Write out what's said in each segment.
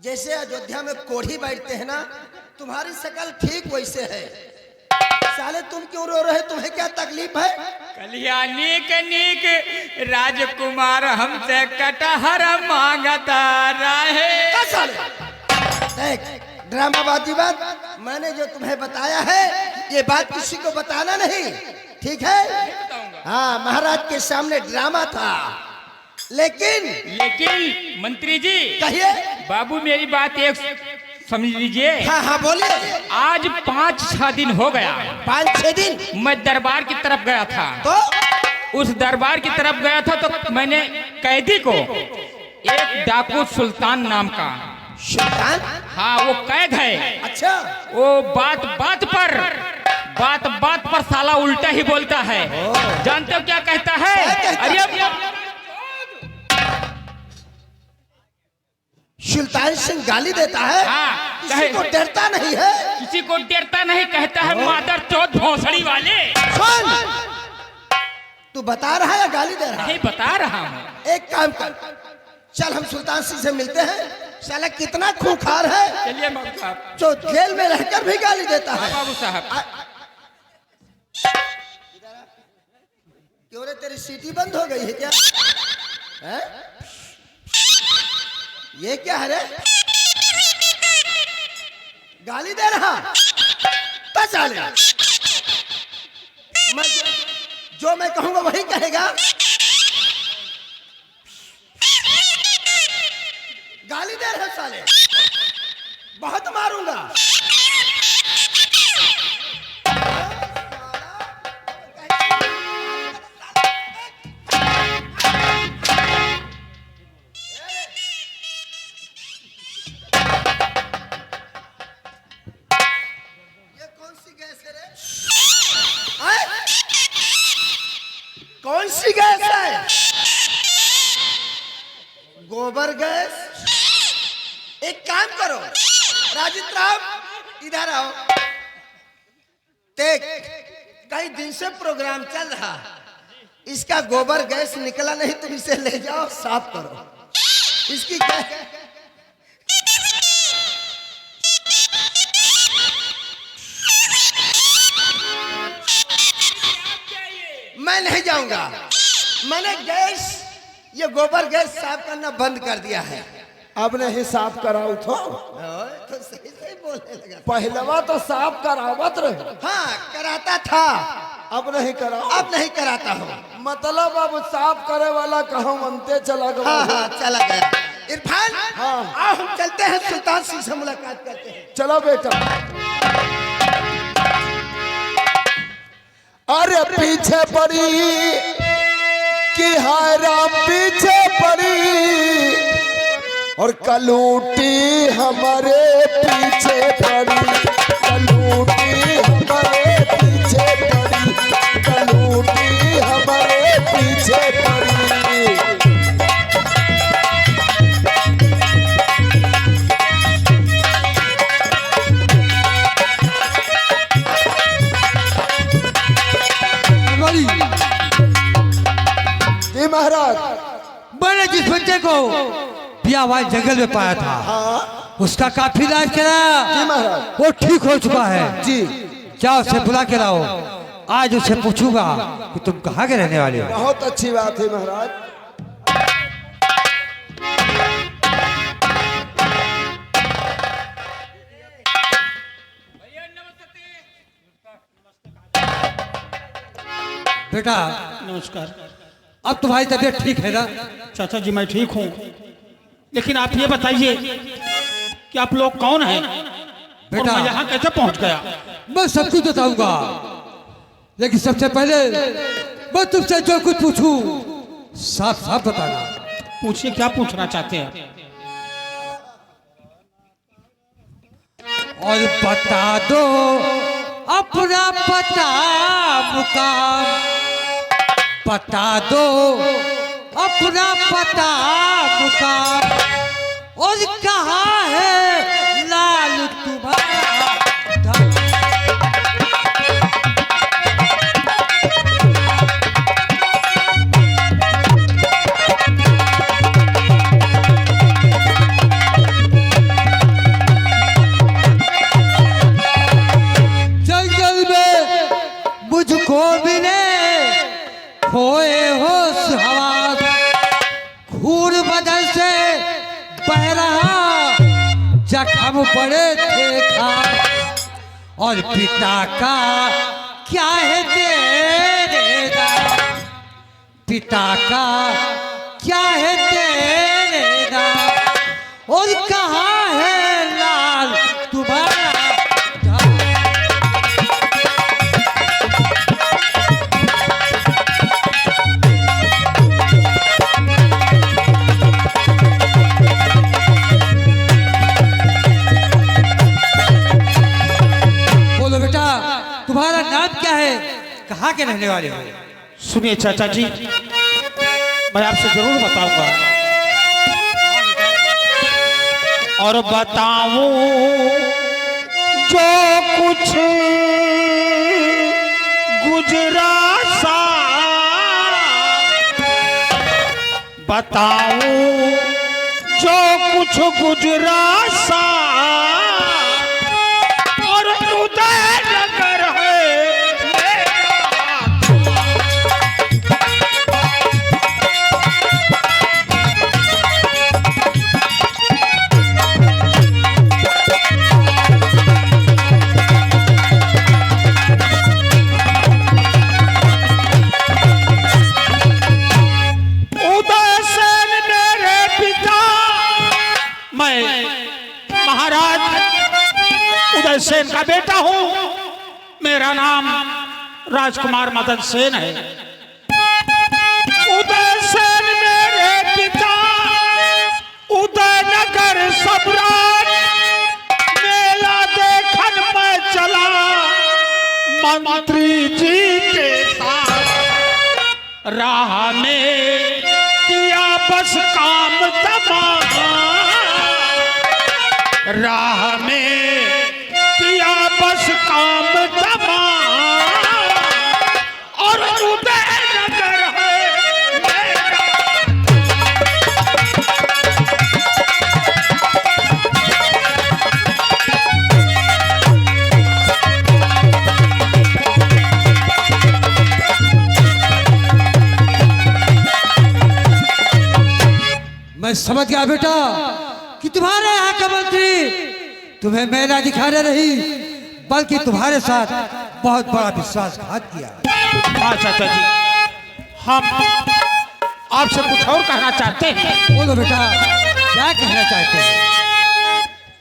जैसे अयोध्या में कोढ़ी बैठते हैं ना, तुम्हारी शक्ल ठीक वैसे है। साले तुम क्यों रो रहे, तुम्हें क्या तकलीफ है? कलिया नीक नीक राजकुमार हमसे कटहर मांगता रहे। देख ड्रामाबाजी बात, मैंने जो तुम्हें बताया है ये बात किसी को बताना नहीं, ठीक है? हाँ, महाराज के सामने ड्रामा था, लेकिन मंत्री जी कहिए। बाबू मेरी बात एक समझ लीजिए। हाँ हाँ बोलिए। आज 5-6 दिन हो गया, 5-6 दिन मैं दरबार की तरफ गया था। तो उस दरबार की तरफ गया था तो मैंने कैदी को, एक डाकू सुल्तान नाम का, सुल्तान? हाँ वो कैद है। अच्छा। वो बात बात पर साला उल्टा ही बोलता है। जानते हो क्या कहता है? अरे सुल्तान सिंह गाली देता है। हाँ, किसी को डरता नहीं है। किसी को डरता नहीं, कहता है मादर चौथ भोसड़ी वाले। सुन, तू बता रहा है या गाली दे रहा है? नहीं बता रहा हूँ। एक काम कर, चल हम सुल्तान सिंह से मिलते हैं। साला कितना खूंखार है, चलिए बाबू साहब। जो जेल में रहकर भी गाली देता है। बाबू साहब क्यों रे, तेरी सीटी बंद हो गई है क्या? है? ये क्या है रे? गाली दे रहा? बचा ले। मैं जो मैं कहूंगा वही कहेगा। गाली दे रहे साले, बहुत मारूंगा। कौन सी गैस है? गोबर गैस। एक काम करो राजित राम, इधर आओ। देख, कई दिन से प्रोग्राम चल रहा, इसका गोबर गैस निकला नहीं, तुम इसे ले जाओ साफ करो। इसकी गैस मैं नहीं जाऊंगा। मैंने गैस, ये गोबर गैस साफ करना बंद कर दिया है। अब नहीं साफ कराओ तो सही सही बोलने लगा। पहलवा तो साफ करावत रहे। हाँ कराता था, अब नहीं कराओ। अब नहीं कराता हूँ। मतलब अब साफ करे वाला कहूँ अंते चला गया। हाँ हाँ चला गया। इरफान, हाँ। आओ हम चलते हैं, सुल्तान सिंह से मुलाकात करते हैं। चलो बेटा। अरे पीछे पड़ी कि हाय राम पीछे पड़ी, और कलूटी हमारे पीछे पड़ी, कलूटी हमारे पीछे पड़ी, कलूटी हमारे पीछे पड़ी। महाराज, मैंने जिस बच्चे को पियावाज जंगल में पाया था, हाँ उसका काफी इलाज कराया। जी महाराज। वो ठीक हो चुका है जी। जाओ उसे बुला के लाओ। आज उसे पूछूंगा कि तुम कहाँ के रहने वाले हो। बहुत अच्छी बात है महाराज। बेटा नमस्कार। अब तुम्हारी तबीयत ठीक है ना? चाचा जी मैं ठीक हूँ, लेकिन आप ये बताइए कि आप लोग कौन हैं और बेटा मैं यहाँ कैसे पहुँच गया? मैं सब कुछ बताऊंगा, लेकिन सबसे पहले मैं तुमसे जो कुछ पूछूं साफ साफ बताना। पूछिए, क्या पूछना चाहते हैं? और बता दो अपना पता मुकाम, बता दो अपना पता मुकाम, और कहाँ है लाल तुम्हारा धन। मुझको मिले खोए होश हवास, खून बदन से बह रहा, जख्म पड़े थे खास, और पिता का क्या है तेरे नाम, पिता का क्या है तेरे नाम, और कहाँ है लाल तुम्हारा धाम। बोलो बेटा, तुम्हारा नाम क्या है, कहाँ के रहने वाले हो? सुनिए चाचा जी, मैं आपसे जरूर बताऊंगा और बताऊं जो कुछ गुजरा सा, बताऊं जो कुछ गुजरा सा, और उदय नगर है मेरा। उदय सेन मेरे पिता, मैं महाराज उदय सेन का बेटा हूं। मेरा नाम राजकुमार मदन सेन है। उदय सेन मेरे पिता, उदयनगर सम्राट, मेला देखन में चला मंत्री जी के साथ, राह में किया बस काम तमाम, राह में किया बस काम तमाम, और उदयनगर है मेरा। मैं समझ गया बेटा कि तुम्हारे यहाँ का मंत्री तुम्हें मेला दिखाने नहीं, बल्कि तुम्हारे साथ बहुत बड़ा विश्वासघात किया। हाँ चाचा जी, हम आपसे कुछ और कहना चाहते हैं। बोलो बेटा, क्या कहना चाहते हैं?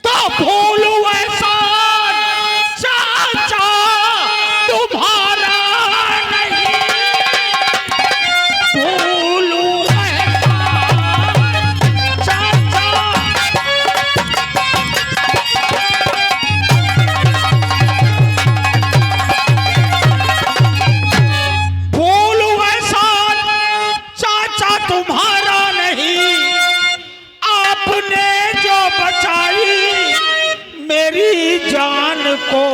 तो भूलू एहसान चाचा तुम्हारा नहीं, भूलू एहसान चाचा, भूलू एहसान चाचा तुम्हारा नहीं, आपने जो बचाई मेरी जान को,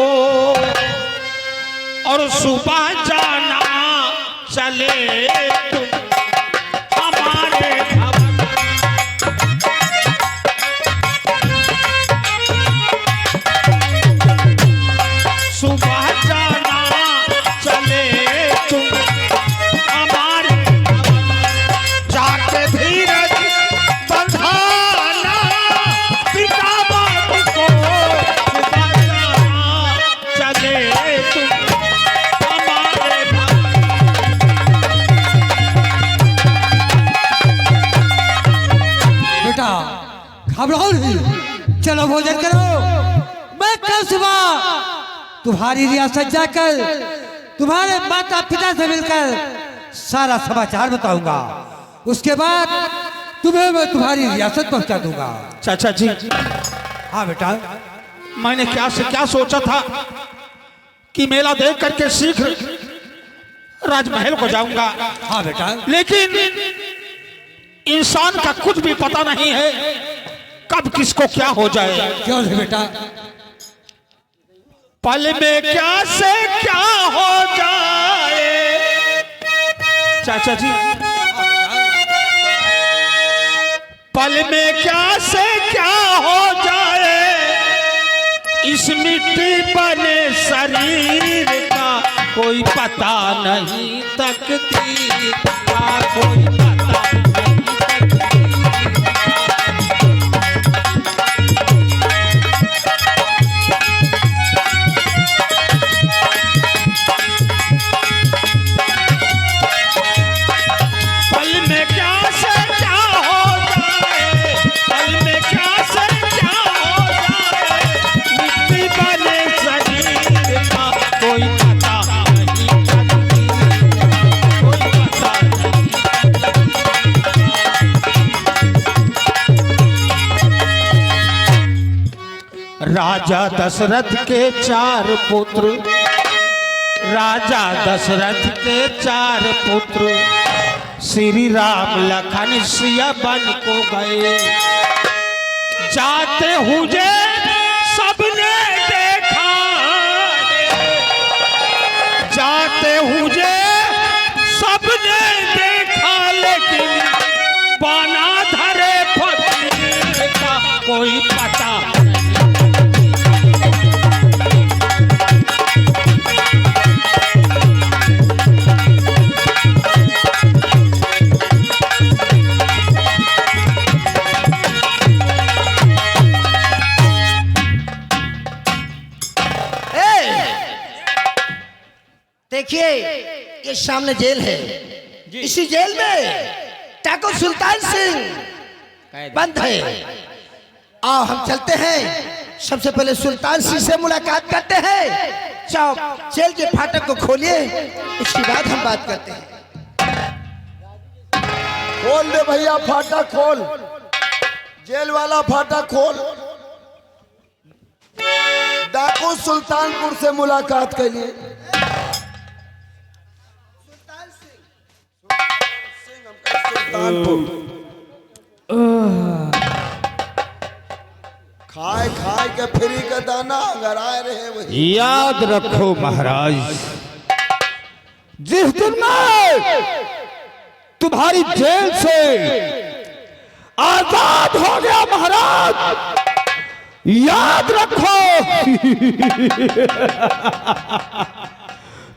और सुबह जाना चले तुम हमारे भवन। सुबह जाना चले तुम हमारे भवन, जाके धीरज बंधाना पिता बाप को, सुबह जाना चले तुम हमारे भवन। बेटा घबराओ नहीं, चलो भोजन करो। मैं कल सुबह तुम्हारी रियासत जाकर तुम्हारे माता पिता से मिलकर सारा समाचार बताऊंगा। उसके बाद तुम्हें मैं तुम्हारी रियासत पहुंचा दूंगा। चाचा जी, हाँ बेटा, मैंने क्या से क्या सोचा था कि मेला देख करके शीघ्र राजमहल को जाऊंगा, हाँ बेटा, लेकिन इंसान का कुछ भी पता नहीं है कब किसको क्या हो जाए। क्यों नहीं बेटा? पल में क्या से क्या हो जाए। चाचा जी, पल में क्या से क्या हो जाए, इस मिट्टी बने शरीर का कोई पता नहीं तकदीर का, कोई पता नहीं तकदीर का। पल में क्या से क्या हो जाए, पल में क्या से क्या हो जाए, मिट्टी बने शरीर का, कोई पता नहीं तकदीर का, कोई पता नहीं। राजा दशरथ के 4 पुत्र, राजा दशरथ के 4 पुत्र, श्री राम लखन सिया बन को गए। जाते हुए सबने देखा, जाते हुए सबने देखा, लेकिन बाना धरे फकीर का, कोई पता नहीं। देखिए ये सामने जेल है, इसी जेल में ठाकुर सुल्तान सिंह बंद है। आओ हम चलते हैं, सबसे पहले सुल्तान सिंह से मुलाकात करते हैं। जाओ जेल के फाटक को खोलिए, उसके बाद हम बात करते हैं। खोल दे भैया फाटक खोल, जेल वाला फाटक खोल। डाकू सुल्तानपुर से मुलाकात के लिए। सुल्तानपुर खाए खाए के फ्री का दाना अगर आए रहे वही। याद रखो महाराज, जिस दिन मैं तुम्हारी जेल से आजाद हो गया महाराज, याद रखो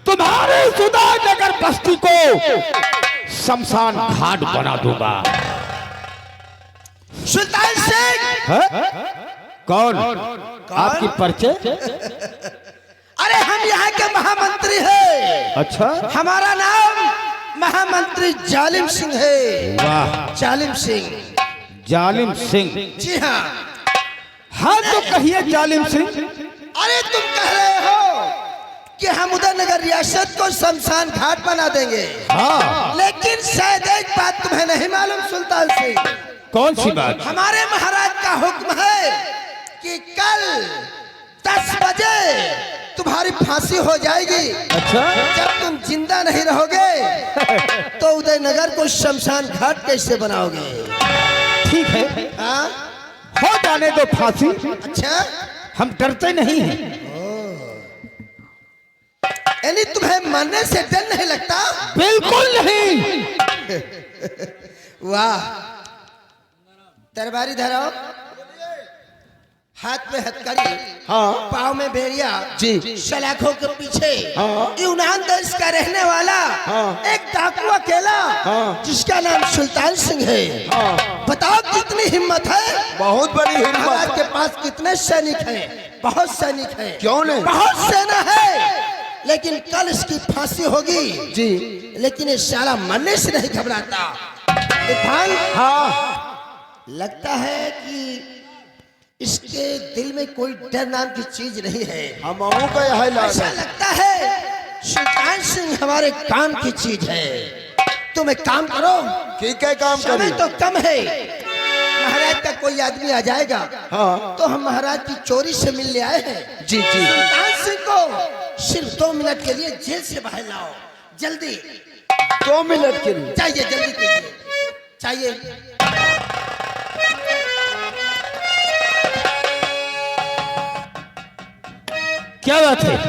तुम्हारे सुधानगर बस्ती को शमशान घाट बना दूंगा। सुल्तान सिंह कौन? आपकी परिचय? अरे हम यहाँ के महामंत्री हैं। अच्छा, हमारा नाम महामंत्री जालिम सिंह है। वाह, जालिम सिंह। जालिम सिंह। जी हाँ। हाँ तो कहिए जालिम सिंह। अरे तुम कह रहे हो कि हम उदयनगर रियासत को शमशान घाट बना देंगे। हाँ, लेकिन शायद एक बात तुम्हें नहीं मालूम सुल्तान सिंह। कौन सी बात? हमारे महाराज का हुक्म है कि कल 10 बजे तुम्हारी फांसी हो जाएगी। अच्छा, जब तुम जिंदा नहीं रहोगे तो उदयनगर को शमशान घाट कैसे बनाओगे? ठीक है, हाँ? हो जाने दो फांसी, अच्छा, हम डरते नहीं हैं। यानी तुम्हें मरने से डर नहीं लगता? बिल्कुल नहीं। वाह, तरबारी धराओ, हाथ में हथकड़ी, हाँ पाँव में बेरिया, जी, सलाखों के पीछे हाँ, यूनान देश का रहने वाला हाँ, एक डाकू अकेला, हाँ, जिसका नाम सुल्तान सिंह है। हाँ, बताओ कितनी हिम्मत है। बहुत बड़ी महाराज हिम्मत। के पास कितने सैनिक हैं? बहुत सैनिक हैं। क्यों नहीं? बहुत सेना है, लेकिन कल इसकी फांसी होगी जी, लेकिन ये साला मरने से नहीं घबराता। इरफान, हाँ, लगता है कि इसके दिल में कोई डर नाम की चीज नहीं है। हम का यह लाज ऐसा है। लगता है सुल्तान सिंह हमारे काम की चीज है। तुम एक काम करो, ठीक है, काम समय करिए। तो कम है, महाराज का कोई आदमी आ जाएगा। हाँ, तो हम महाराज की चोरी से मिलने आए हैं। जी जी, सुल्तान सिंह को सिर्फ 2 मिनट के लिए जेल से बाहर लाओ, जल्दी 2 मिनट के लिए। चाहिए, जल्दी के लिए चाहिए। क्या बात है? 2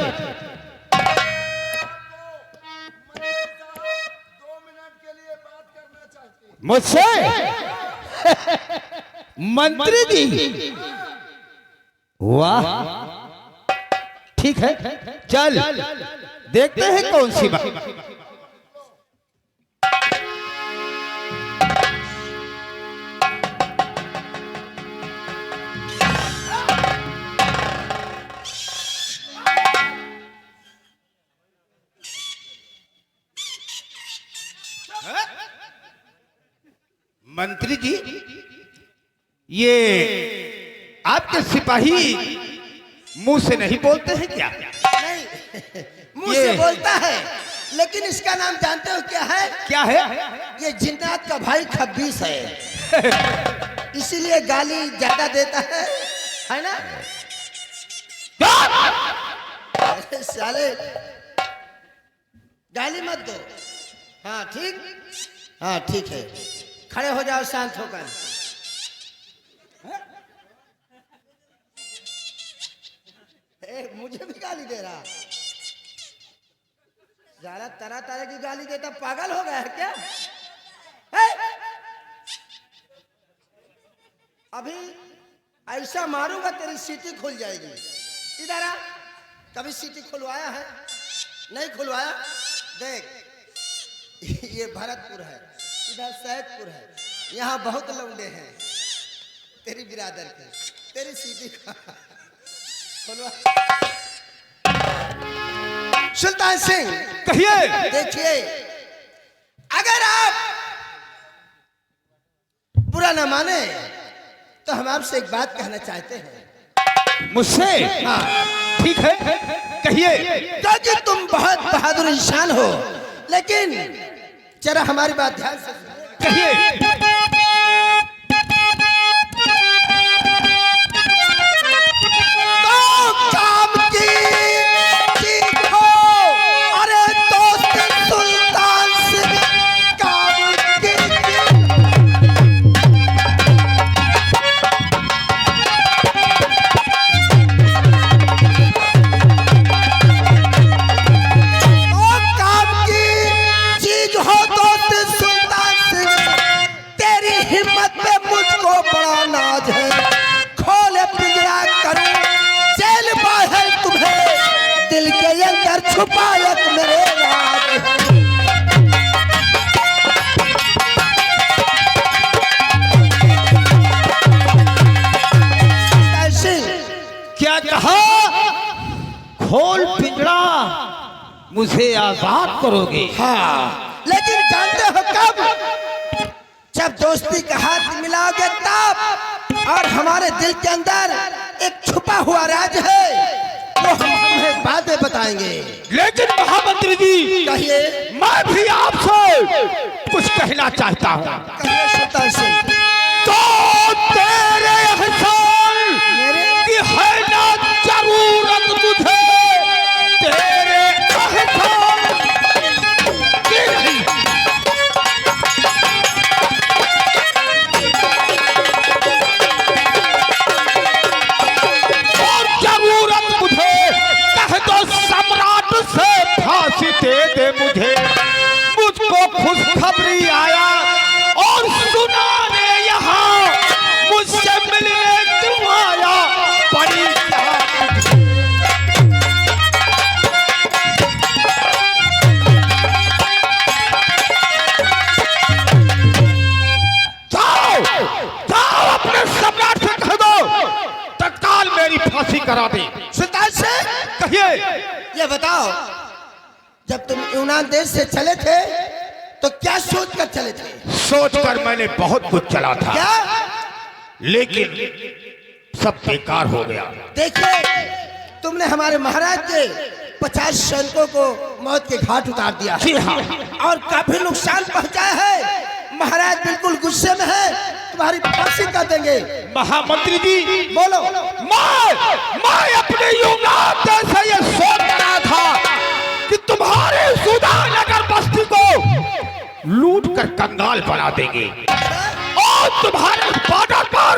मिनट के लिए बात करना चाहती हूँ। मुझसे? मंत्री जी, वाह, ठीक है, चल देखते हैं कौन सी बात। मंत्री जी, ये आपके सिपाही मुंह से नहीं बोलते हैं क्या? नहीं, मुंह से बोलता है, लेकिन इसका नाम जानते हो क्या है? क्या है? ये जिन्नात का भाई खब्बीस है, इसीलिए गाली ज्यादा देता है ना? अरे साले, गाली मत दो। हाँ ठीक, हाँ ठीक है, खड़े हो जाओ शांत होकर। मुझे भी गाली दे रहा, ज्यादा तरह तरह की गाली देता, पागल हो गया है क्या? अभी ऐसा मारूंगा तेरी सीटी खुल जाएगी। इधर आ, कभी सीटी खुलवाया है? नहीं खुलवाया। देख, ये भरतपुर है, इधर सैदपुर है, यहाँ बहुत लौंडे हैं तेरी बिरादर के, तेरी सीटी खुलवा। सुल्तान सिंह, कहिए। देखिए, अगर आप बुरा न माने तो हम आपसे एक बात कहना चाहते हैं। मुझसे? हाँ ठीक है, कहिए। क्योंकि तुम बहुत बहादुर इंसान हो, लेकिन जरा हमारी बात ध्यान से कहिए। तो काम की चीज हो, अरे दोस्त सुल्तान सिंह, काम की चीज हो दोस्त सुल्तान सिंह, तेरी हिम्मत पे मुझको बड़ा नाज है। खोले पिंजरा करूं जेल बाहर तुम्हें, दिल के अंदर छुपा एक मेरे राज है। क्या कहा? खोल पिंजरा, मुझे आजाद करोगे? हाँ, लेकिन जानते हो कब? जब दोस्ती का हाथ मिलाओगे तब। और हमारे दिल के अंदर एक छुपा हुआ राज है, वो हम तुम्हें बाद में बताएंगे। लेकिन महामंत्री जी, कहिए। मैं भी आपसे कुछ कहना चाहता हूँ। कहिए सुल्तान सिंह। तो तेरे एहसान मेरे की है ना जरूरत मुझे, तेरे एहसान की नहीं। और जरूरत मुझे, कह दो सम्राट से फांसी दे दे मुझे। मुझको खुशखबरी आया और सुनाने यहाँ मुझसे मिलने क्यों आया, बड़ी जाओ जाओ, अपने सम्राट से कह दो तत्काल मेरी फांसी करा दे। सुल्तान सिंह, कहिए। ये बताओ, जब तुम यूनान देश से चले थे तो क्या सोच कर चले थे? सोचकर मैंने बहुत कुछ चला था, क्या? लेकिन सब बेकार हो गया। देखिए, तुमने हमारे महाराज के 50 सैनिकों को मौत के घाट उतार दिया है। जी हाँ। और काफी नुकसान पहुंचाया है। महाराज बिल्कुल गुस्से में है, तुम्हारी फांसी कर देंगे। महामंत्री जी, बोलो। मैं अपने यूनान देश से ये सोच रहा था कि तुम्हारे सुधानगर बस्ती को लूट कर कंगाल बना देंगे और तुम्हारे बॉर्डर पर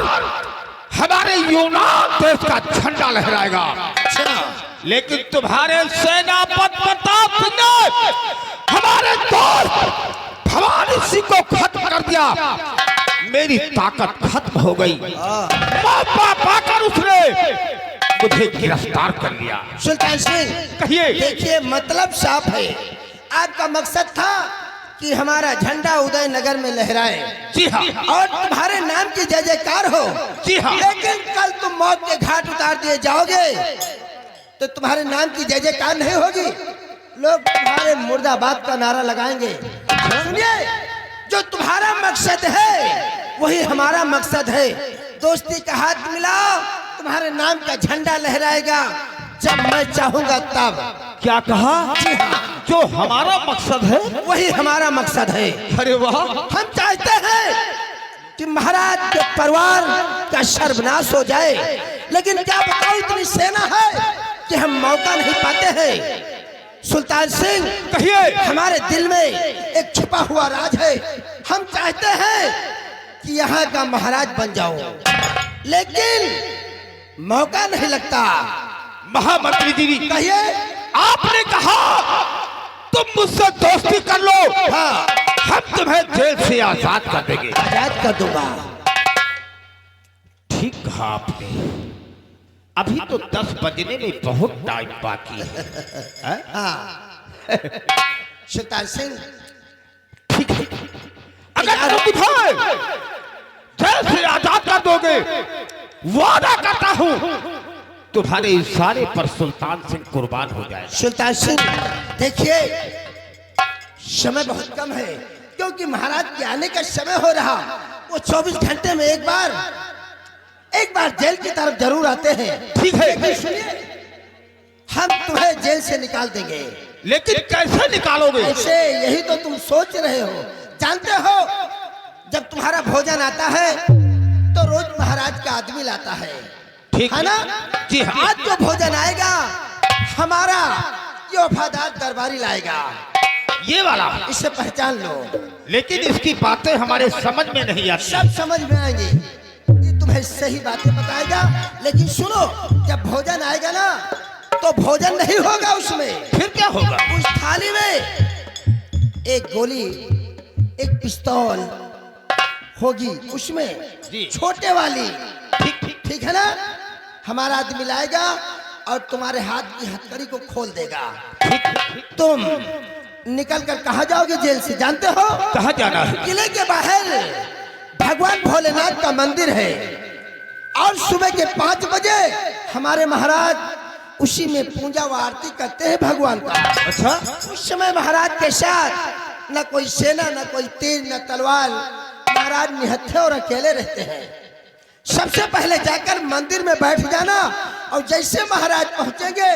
हमारे यूनान देश का झंडा लहराएगा। लेकिन तुम्हारे सेनापति प्रताप सिंह ने हमारे दोस्त भवानी सिंह को खत्म कर दिया। मेरी ताकत खत्म हो गई। मौका पाकर उसने मुझे गिरफ्तार कर लिया। सुल्तान सिंह कहिए। देखिए मतलब साफ है, आपका मकसद था कि हमारा झंडा उदय नगर में लहराए। जी हाँ। और तुम्हारे नाम की जय जयकार हो। जी हाँ। लेकिन कल तुम मौत के घाट उतार दिए जाओगे तो तुम्हारे नाम की जय जयकार नहीं होगी, लोग तुम्हारे मुर्दाबाद का नारा लगाएंगे। सुनिए, जो तुम्हारा मकसद है वही हमारा मकसद है। दोस्ती का हाथ मिलाओ, तुम्हारे नाम का झंडा लहराएगा जब मैं चाहूंगा तब। क्या कहा? जो हमारा मकसद है वही हमारा मकसद है। अरे वाह। हम चाहते हैं कि महाराज के परिवार का सर्वनाश हो जाए, लेकिन क्या बताओ इतनी सेना है कि हम मौका नहीं पाते हैं। सुल्तान सिंह कहिए। हमारे दिल में एक छिपा हुआ राज है, हम चाहते हैं कि यहाँ का महाराज बन जाओ, लेकिन मौका नहीं लगता। महामंत्री जी, कहिए। आपने कहा तुम मुझसे दोस्ती कर लो, हाँ, हम तुम्हें जेल से आजाद कर देंगे। आजाद कर दूंगा। ठीक कहा आपने। अभी तो 10 बजने में बहुत टाइम बाकी है। हाँ सुल्तान सिंह, ठीक है, अगर तुम मुझे जेल से आजाद कर दोगे, वादा करता हूं तुम्हारे इशारे पर सुल्तान सिंह कुर्बान हो जाएगा। सुल्तान सिंह देखिए, समय बहुत कम है, क्योंकि महाराज के आने का समय हो रहा। वो 24 घंटे में एक बार जेल की तरफ जरूर आते हैं। ठीक है। लेकिन सुनिए, हम तुम्हें जेल से निकाल देंगे। लेकिन कैसे निकालोगे? ऐसे, यही तो तुम सोच रहे हो। जानते हो, जब तुम्हारा भोजन आता है तो रोज महाराज का आदमी लाता है, ठीक है ना? जी हाँ। आज जो भोजन आएगा हमारा ये वफादार दरबारी लाएगा, ये वाला। इसे पहचान लो। लेकिन इसकी बातें हमारे समझ में नहीं आती। सब समझ में आएंगे, ये तुम्हें सही बातें बताएगा। लेकिन सुनो, जब भोजन आएगा ना तो भोजन नहीं होगा उसमें। फिर क्या होगा? उस थाली में एक गोली, एक पिस्तौल होगी उसमें, जी। छोटे वाली। ठीक ठीक। ठीक है ना? हमारा आदमी लाएगा और तुम्हारे हाथ की हथकड़ी को खोल देगा। तुम निकल कर कहा जाओगे जेल से, जानते हो? कहाँ जाना है? किले के बाहर भगवान भोलेनाथ का मंदिर है, और सुबह के 5 बजे हमारे महाराज उसी में पूजा व आरती करते हैं भगवान का। अच्छा। उस समय महाराज के साथ न कोई सेना, न कोई तीर, न तलवार, महाराज निहत्थे और अकेले रहते हैं। सबसे पहले जाकर मंदिर में बैठ जाना, और जैसे महाराज पहुंचेंगे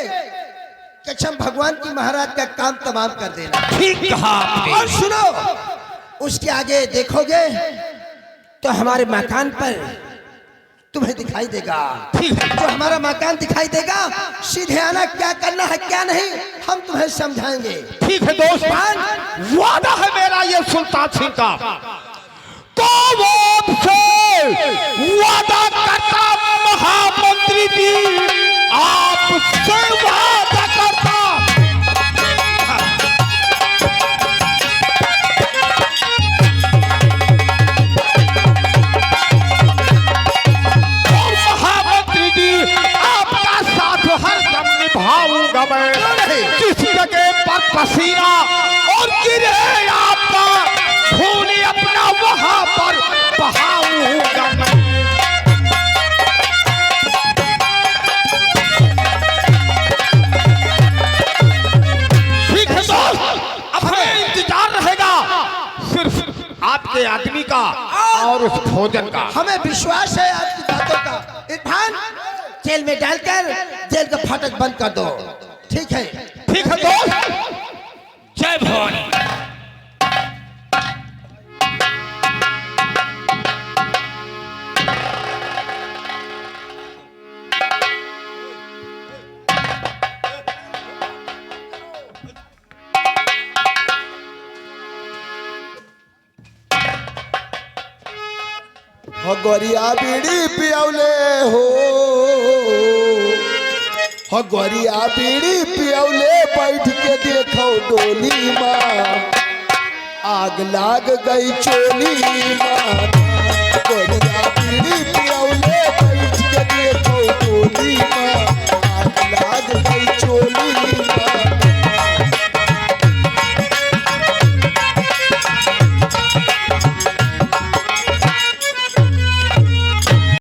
कसम भगवान की, महाराज का काम तमाम कर देना। ठीक कहा आपने। और सुनो, उसके आगे देखोगे तो हमारे मकान पर तुम्हें दिखाई देगा। ठीक है। जो हमारा मकान दिखाई देगा, सीधे आना, क्या करना है क्या नहीं हम तुम्हें समझाएंगे। ठीक है दोस्त, वादा है मेरा ये सुल्तान सिंह का। तो वो आपसे वादा करता महामंत्री जी, आपसे वादा करता। और महामंत्री जी, आपका साथ हर दम निभाऊंगा मैं। जिस जगह पर पसीना और गिरे आपका खून अपना, वहां पर बहाऊंगा मैं। ठीक है दोस्त, अब हमें इंतजार रहेगा सिर्फ आपके आदमी का और उस भोजन का। हमें विश्वास है आपकी बातों का। इरफान, जेल में डालकर जेल का फाटक बंद कर दो। ठीक है? ठीक है दोस्त। जय भवानी। गोरिया बीड़ी पियौले हो, गोरिया बीड़ी पियौले, बैठ के देखो डोली माँ, आग लाग गई चोली माँ।